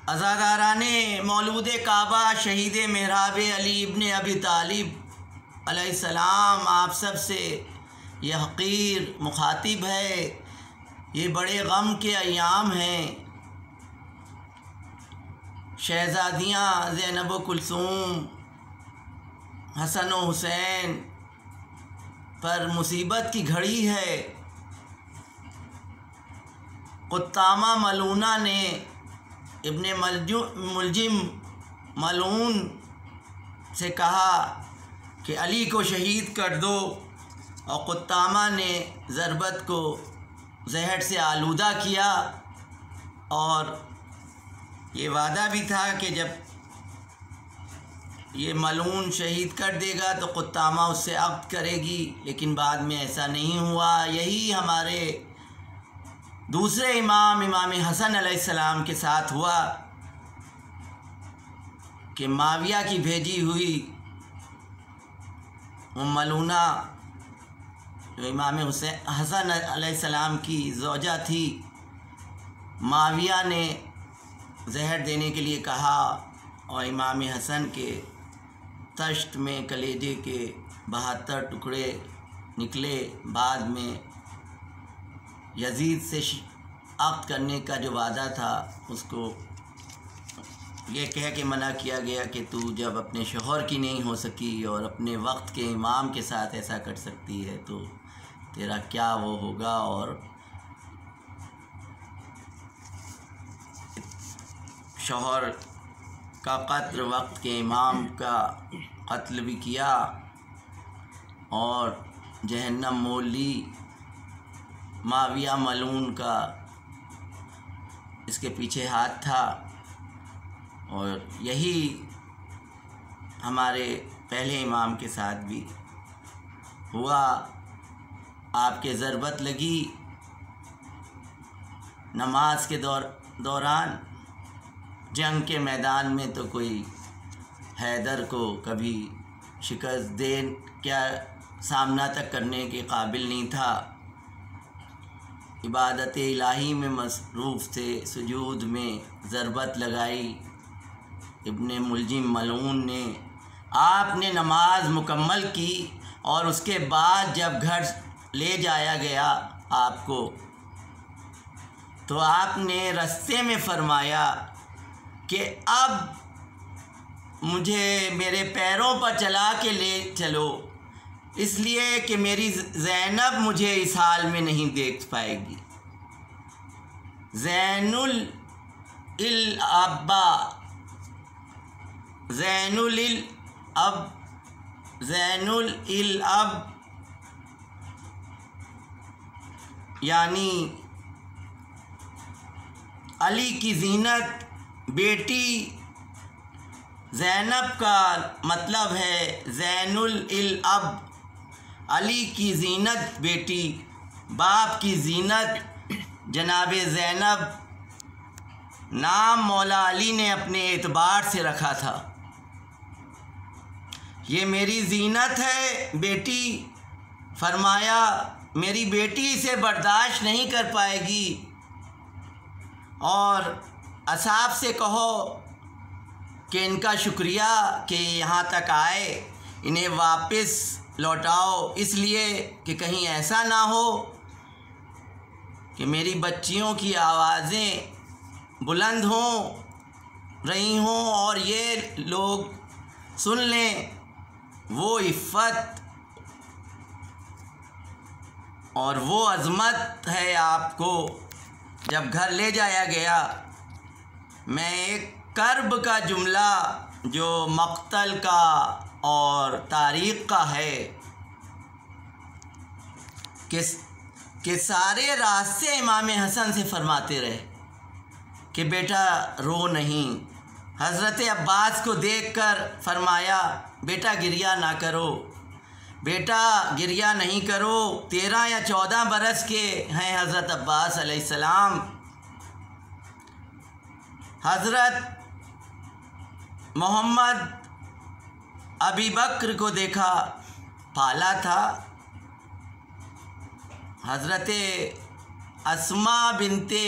अज़ादाराने मौलूद काबा शहीद महराब अली इब्न अबी तालिब अलैहिस्सलाम, आप सब से यह हक़ीर मुखातिब है। ये बड़े गम के अय्याम हैं। शहज़ादियाँ ज़ैनब व कुलसूम, हसन व हुसैन पर मुसीबत की घड़ी है। कुत्तामा मलूना ने इब्ने मुलजिम मलून से कहा कि अली को शहीद कर दो, और कुत्तामा ने ज़रबत को जहर से आलूदा किया, और ये वादा भी था कि जब ये मलून शहीद कर देगा तो कुत्तामा उससे अक़्द करेगी, लेकिन बाद में ऐसा नहीं हुआ। यही हमारे दूसरे इमाम हसन अलैहिस्सलाम के साथ हुआ कि माविया की भेजी हुई मलूना, जो इमाम हसन अलैहिस्सलाम की ज़ौजा थी, माविया ने जहर देने के लिए कहा, और इमाम हसन के तश्त में कलेजे के 72 टुकड़े निकले। बाद में यजीद से अक़्द करने का जो वादा था उसको ये कह के मना किया गया कि तू जब अपने शौहर की नहीं हो सकी और अपने वक्त के इमाम के साथ ऐसा कर सकती है तो तेरा क्या वो होगा। और शौहर का कत्ल, वक्त के इमाम का कत्ल भी किया और जहन्नम मोल ली। माविया मलून का इसके पीछे हाथ था, और यही हमारे पहले इमाम के साथ भी हुआ। आपके ज़रबत लगी नमाज के दौरान। जंग के मैदान में तो कोई हैदर को कभी शिकस्त दे क्या सामना तक करने के काबिल नहीं था। इबादत इलाही में मसरूफ़ थे, सुजूद में ज़रबत लगाई इब्ने मुलजिम मलून ने। आपने नमाज मुकम्मल की और उसके बाद जब घर ले जाया गया आपको, तो आपने रास्ते में फ़रमाया कि अब मुझे मेरे पैरों पर चला के ले चलो, इसलिए कि मेरी ज़ैनब मुझे इस हाल में नहीं देख पाएगी। ज़ैनुल इल अब्बा, ज़ैनुल इल अब, ज़ैनुल इल अब यानी अली की ज़ीनत, बेटी ज़ैनब का मतलब है ज़ैनुल इल अब, अली की ज़ीनत बेटी, बाप की ज़ीनत जनाबे ज़ैनब। नाम मौला अली ने अपने एतबार से रखा था। ये मेरी ज़ीनत है बेटी, फरमाया मेरी बेटी इसे बर्दाश्त नहीं कर पाएगी, और असाब से कहो कि इनका शुक्रिया कि यहाँ तक आए, इन्हें वापस लौटाओ, इसलिए कि कहीं ऐसा ना हो कि मेरी बच्चियों की आवाज़ें बुलंद हों रही हों और ये लोग सुन लें वो इफ़्फ़त और वो अज़मत है आपको। जब घर ले जाया गया, मैं एक कर्ब का जुमला जो मक़तल का और तारीख़ का है कि सारे रास्ते इमाम हसन से फ़रमाते रहे कि बेटा रो नहीं। हज़रत अब्बास को देखकर फ़रमाया बेटा गिरिया ना करो, बेटा गिरिया नहीं करो। 13 या 14 बरस के हैं हज़रत अब्बास अलैहिस्सलाम। हज़रत मोहम्मद अबी बकर को देखा, पाला था। हज़रत अस्मा बिनते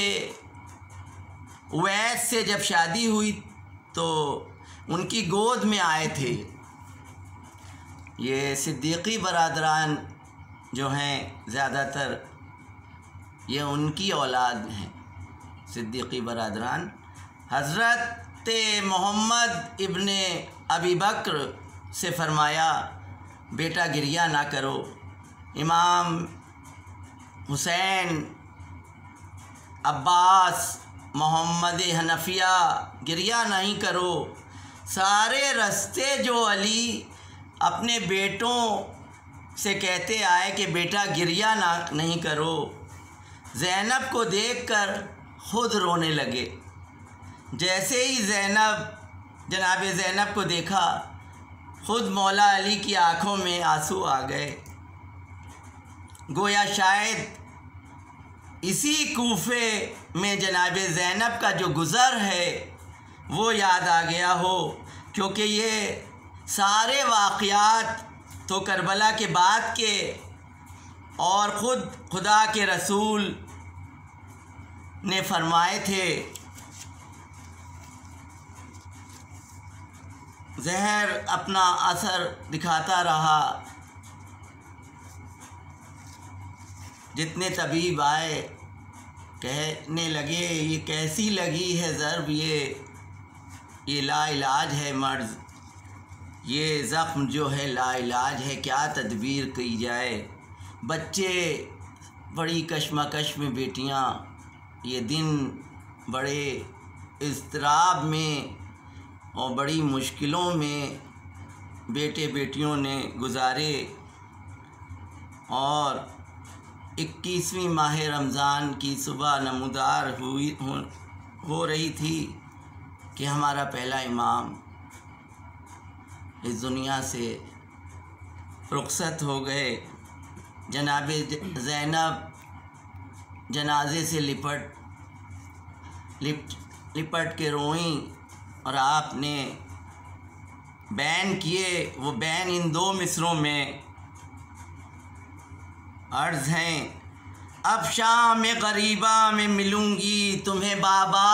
उवैस से जब शादी हुई तो उनकी गोद में आए थे। ये सिद्दीकी बरादरान जो हैं ज़्यादातर ये उनकी औलाद हैं। सिद्दीकी बरादरान हज़रत मोहम्मद इब्ने अबी बकर से फ़रमाया, बेटा गिरिया ना करो। इमाम हुसैन, अब्बास, मोहम्मद हनफिया, गिरिया नहीं करो। सारे रास्ते जो अली अपने बेटों से कहते आए कि बेटा गिरिया ना नहीं करो, ज़ैनब को देखकर खुद रोने लगे। जैसे ही जनाब ज़ैनब को देखा, खुद मौला अली की आँखों में आंसू आ गए। गोया शायद इसी कूफे में जनाब ज़ैनब का जो गुज़र है वो याद आ गया हो, क्योंकि ये सारे वाक़यात तो करबला के बाद के और ख़ुद खुदा के रसूल ने फरमाए थे। जहर अपना असर दिखाता रहा। जितने तबीब आए कहने लगे ये कैसी लगी है ज़र्ब, ये लाइलाज है मर्ज़, ये ज़ख्म जो है लाइलाज है, क्या तदबीर की जाए। बच्चे बड़ी कशमकश में, बेटियां ये दिन बड़े इज़्तिराब में और बड़ी मुश्किलों में बेटे बेटियों ने गुजारे। और 21वीं माह रमज़ान की सुबह नमूदार हो रही थी कि हमारा पहला इमाम इस दुनिया से रुखसत हो गए। जनाब ज़ैनब जनाजे से लिपट के रोईं और आपने बैन किए। वो बैन इन 2 मिसरों में अर्ज़ हैं, अब शाम गरीबा में मिलूँगी तुम्हें बाबा,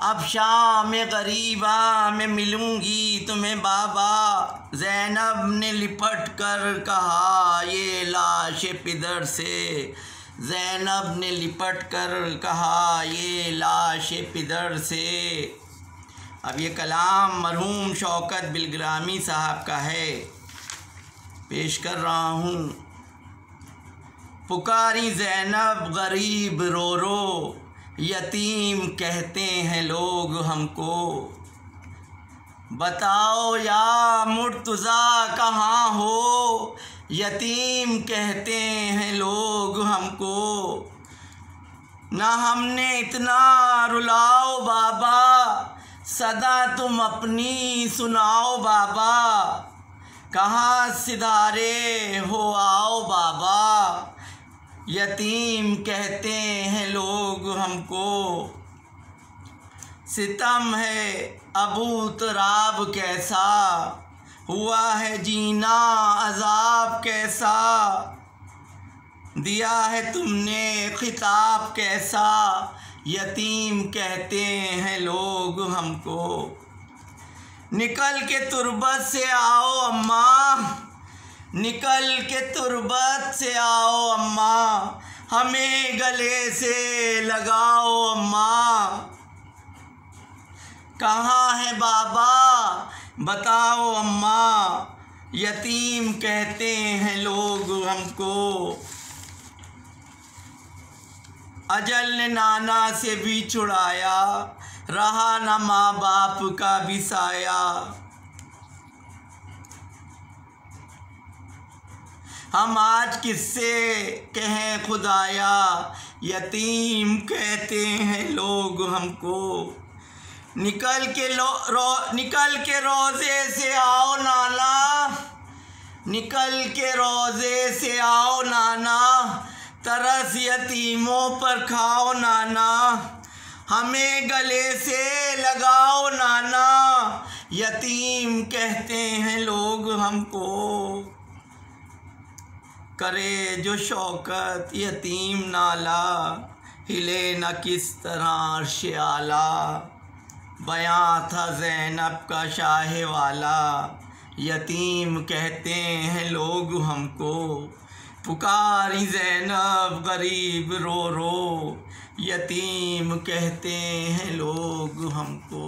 अब शाम गरीबा में मिलूँगी तुम्हें बाबा। ज़ैनब ने लिपट कर कहा ये लाश पिदर से, ज़ैनब ने लिपट कर कहा ये लाश पिदर से। अब ये कलाम मरहूम शौकत बिलग्रामी साहब का है, पेश कर रहा हूँ। पुकारी ज़ैनब गरीब रो रो, यतीम कहते हैं लोग हमको, बताओ या मुर्तज़ा कहाँ हो, यतीम कहते हैं लोग हमको। ना हमने इतना रुलाओ बाबा, सदा तुम अपनी सुनाओ बाबा, कहाँ सिधारे हो आओ बाबा, यतीम कहते हैं लोग हमको। सितम है अबू तराब कैसा, हुआ है जीना अज़ाब कैसा, दिया है तुमने खिताब कैसा, यतीम कहते हैं लोग हमको। निकल के तुर्बत से आओ अम्मा, निकल के तुर्बत से आओ अम्मा, हमें गले से लगाओ अम्मा। कहाँ है बाबा बताओ अम्मा, यतीम कहते हैं लोग हमको। अजल ने नाना से भी छुड़ाया, रहा न माँ बाप का भी साया। हम आज किससे कहें खुदाया, यतीम कहते हैं लोग हमको। निकल के रोज़े से आओ नाना, निकल के रोज़े से आओ नाना, तरस यतीमों पर खाओ नाना, हमें गले से लगाओ नाना, यतीम कहते हैं लोग हमको। करे जो शौकत यतीम नाला, हिले न किस तरह अर्श आला, बयां था ज़ैनब का शाह वाला। यतीम कहते हैं लोग हमको, पुकारी ज़ैनब गरीब रो रो। यतीम कहते हैं लोग हमको।